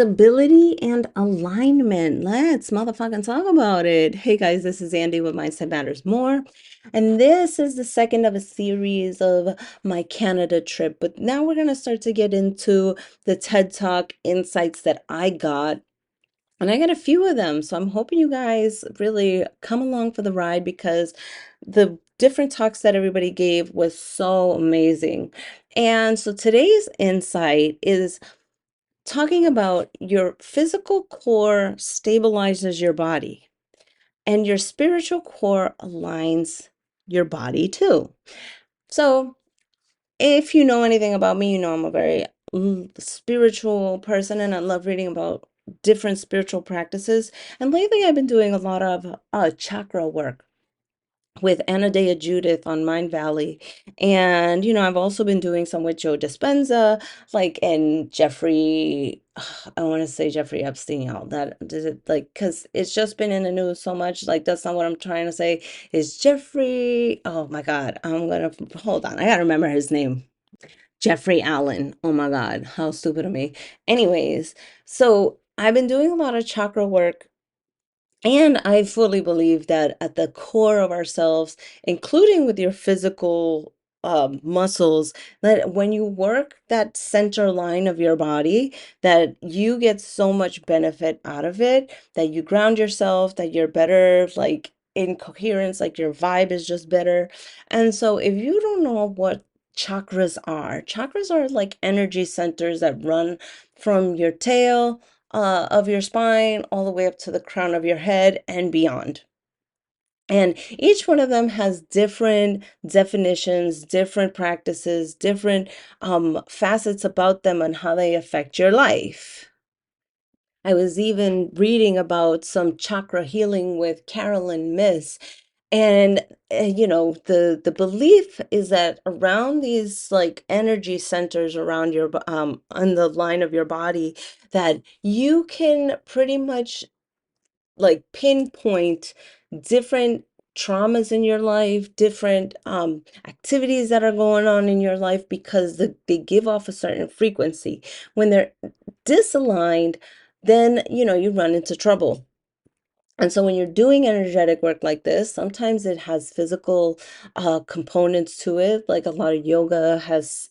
Stability and alignment. Let's motherfucking talk about it. Hey guys, this is Andy with Mindset Matters More. And this is the second of a series of my Canada trip. But now we're going to start to get into the TED Talk insights that I got. And I got a few of them. So I'm hoping you guys really come along for the ride because the different talks that everybody gave was so amazing. And so today's insight is talking about your physical core stabilizes your body and your spiritual core aligns your body too. So, if you know anything about me, you know I'm a very spiritual person and I love reading about different spiritual practices. And lately I've been doing a lot of chakra work with Anna Judith on Mind Valley. And, I've also been doing some with Joe Dispenza, and Jeffrey, I want to say Jeffrey Epstein, y'all. That did it, because it's just been in the news so much. Like, that's not what I'm trying to say. Is Jeffrey, oh my God, hold on. I gotta remember his name. Jeffrey Allen. Oh my God, how stupid of me. Anyways, so I've been doing a lot of chakra work and I fully believe that at the core of ourselves, including with your physical muscles, that when you work that center line of your body, that you get so much benefit out of it, that you ground yourself, that you're better, like in coherence, like your vibe is just better. And so if you don't know what chakras are like energy centers that run from your tail of your spine all the way up to the crown of your head and beyond. And each one of them has different definitions, different practices, different facets about them and how they affect your life. I was even reading about some chakra healing with Carolyn Miss. And the belief is that around these like energy centers around on the line of your body, that you can pretty much like pinpoint different traumas in your life, different activities that are going on in your life because they give off a certain frequency. When they're disaligned, then you run into trouble. And so when you're doing energetic work like this, sometimes it has physical components to it. Like a lot of yoga has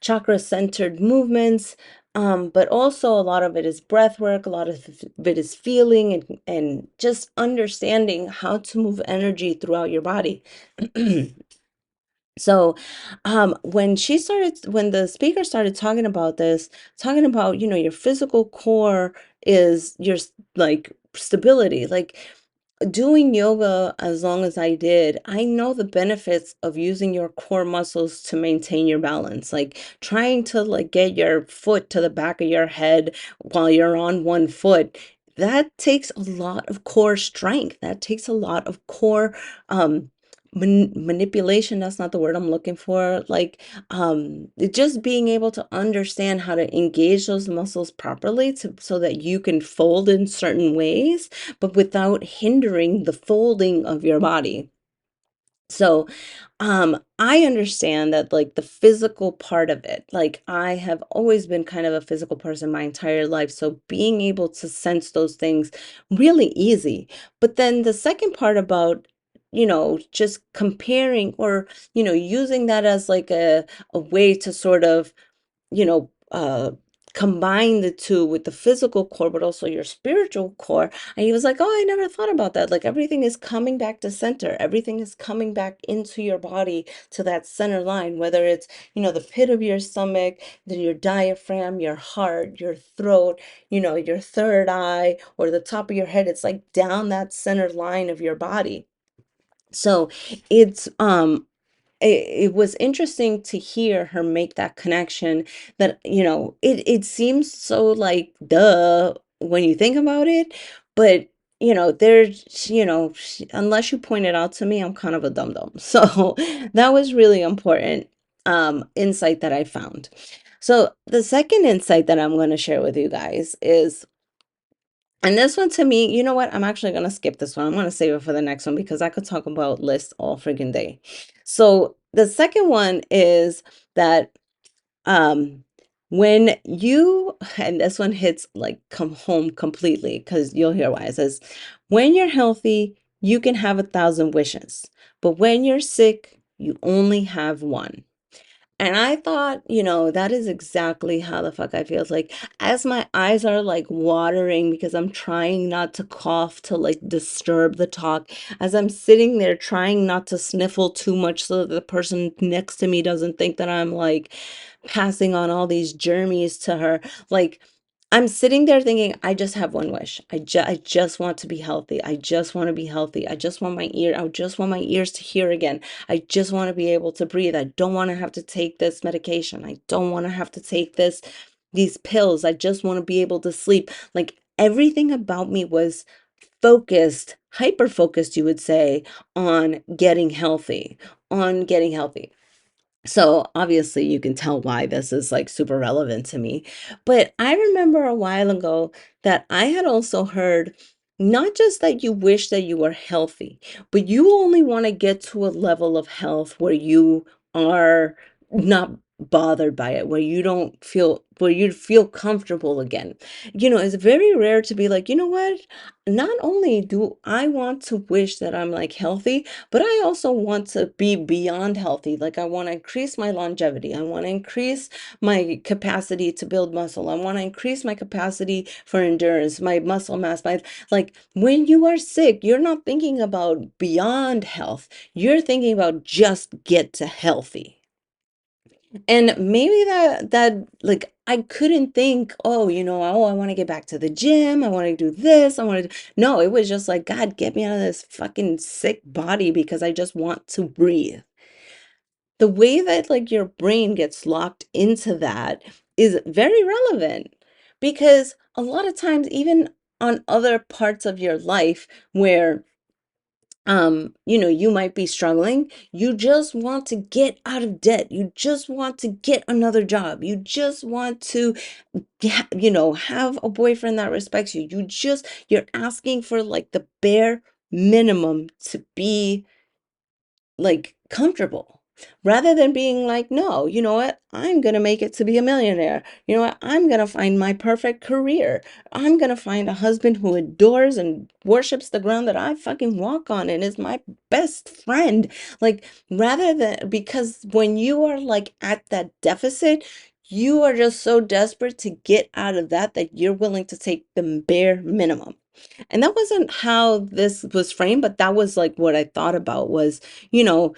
chakra-centered movements, but also a lot of it is breath work. A lot of it is feeling and just understanding how to move energy throughout your body. So, when the speaker started talking about this, talking about, your physical core is your like stability. Like doing yoga as long as I did, I know the benefits of using your core muscles to maintain your balance. Like trying to like get your foot to the back of your head while you're on one foot. That takes a lot of core strength. That takes a lot of core manipulation. That's not the word I'm looking for. Just being able to understand how to engage those muscles properly so that you can fold in certain ways but without hindering the folding of your body. So, I understand that like the physical part of it, like I have always been kind of a physical person my entire life. So being able to sense those things really easy. But then the second part about, just comparing or, using that as like a way to sort of you know, uh, combine the two with the physical core, but also your spiritual core. And he was like, oh, I never thought about that. Like everything is coming back to center. Everything is coming back into your body to that center line, whether it's, the pit of your stomach, then your diaphragm, your heart, your throat, your third eye, or the top of your head. It's like down that center line of your body. So it's it was interesting to hear her make that connection that, it seems so like duh when you think about it, but there's, unless you point it out to me, I'm kind of a dum-dum. So that was really important insight that I found. So the second insight that I'm going to share with you guys is, and this one to me, you know what? I'm actually going to skip this one. I'm going to save it for the next one because I could talk about lists all freaking day. So the second one is that um, When you, and this one hits like come home completely because you'll hear why it says, when you're healthy, you can have 1,000 wishes, but when you're sick, you only have one. And I thought, that is exactly how the fuck I feel. It's like, as my eyes are like watering because I'm trying not to cough to like disturb the talk, as I'm sitting there trying not to sniffle too much so that the person next to me doesn't think that I'm like passing on all these germs to her. Like, I'm sitting there thinking, I just have one wish. I just want to be healthy. I just want to be healthy. I just want my ears to hear again. I just want to be able to breathe. I don't want to have to take this medication. I don't want to have to take these pills. I just want to be able to sleep. Like everything about me was focused, hyper focused, you would say, on getting healthy, on getting healthy. So obviously you can tell why this is like super relevant to me. But I remember a while ago that I had also heard not just that you wish that you were healthy, but you only want to get to a level of health where you are not bothered by it, where you don't feel, where you feel comfortable again. It's very rare to be like, you know what? Not only do I want to wish that I'm like healthy, but I also want to be beyond healthy. Like I want to increase my longevity. I want to increase my capacity to build muscle. I want to increase my capacity for endurance, my muscle mass. My like when you are sick, you're not thinking about beyond health. You're thinking about just get to healthy. And maybe that like I couldn't think, oh, I want to get back to the gym. I want to do this. I want to No, it was just like, God, get me out of this fucking sick body because I just want to breathe. The way that like your brain gets locked into that is very relevant because a lot of times even on other parts of your life where you might be struggling. You just want to get out of debt. You just want to get another job. You just want to, have a boyfriend that respects you. You're asking for like the bare minimum to be like comfortable rather than being like, no, you know what? I'm going to make it to be a millionaire. You know what? I'm going to find my perfect career. I'm going to find a husband who adores and worships the ground that I fucking walk on and is my best friend. Like, rather than because when you are like at that deficit, you are just so desperate to get out of that you're willing to take the bare minimum. And that wasn't how this was framed, but that was like what I thought about was, you know,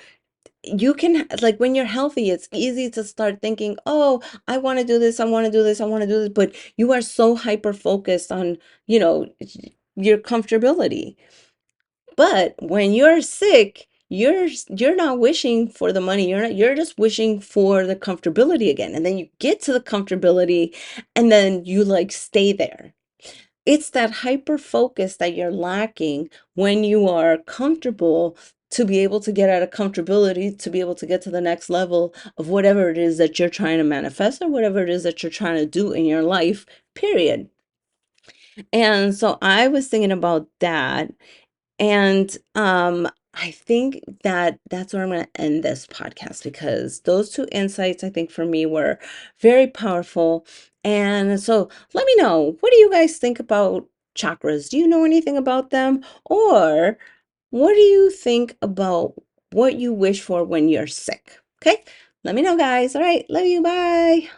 you can like when you're healthy, it's easy to start thinking, oh, I want to do this, I want to do this, I want to do this, but you are so hyper focused on, your comfortability. But when you're sick, you're not wishing for the money. You're just wishing for the comfortability again. And then you get to the comfortability and then you like stay there. It's that hyper focus that you're lacking when you are comfortable to be able to get out of comfortability, to be able to get to the next level of whatever it is that you're trying to manifest or whatever it is that you're trying to do in your life, period. And so I was thinking about that. And I think that that's where I'm going to end this podcast because those two insights, I think, for me were very powerful. And so let me know, what do you guys think about chakras? Do you know anything about them? Or what do you think about what you wish for when you're sick? Okay, let me know, guys. All right, love you. Bye.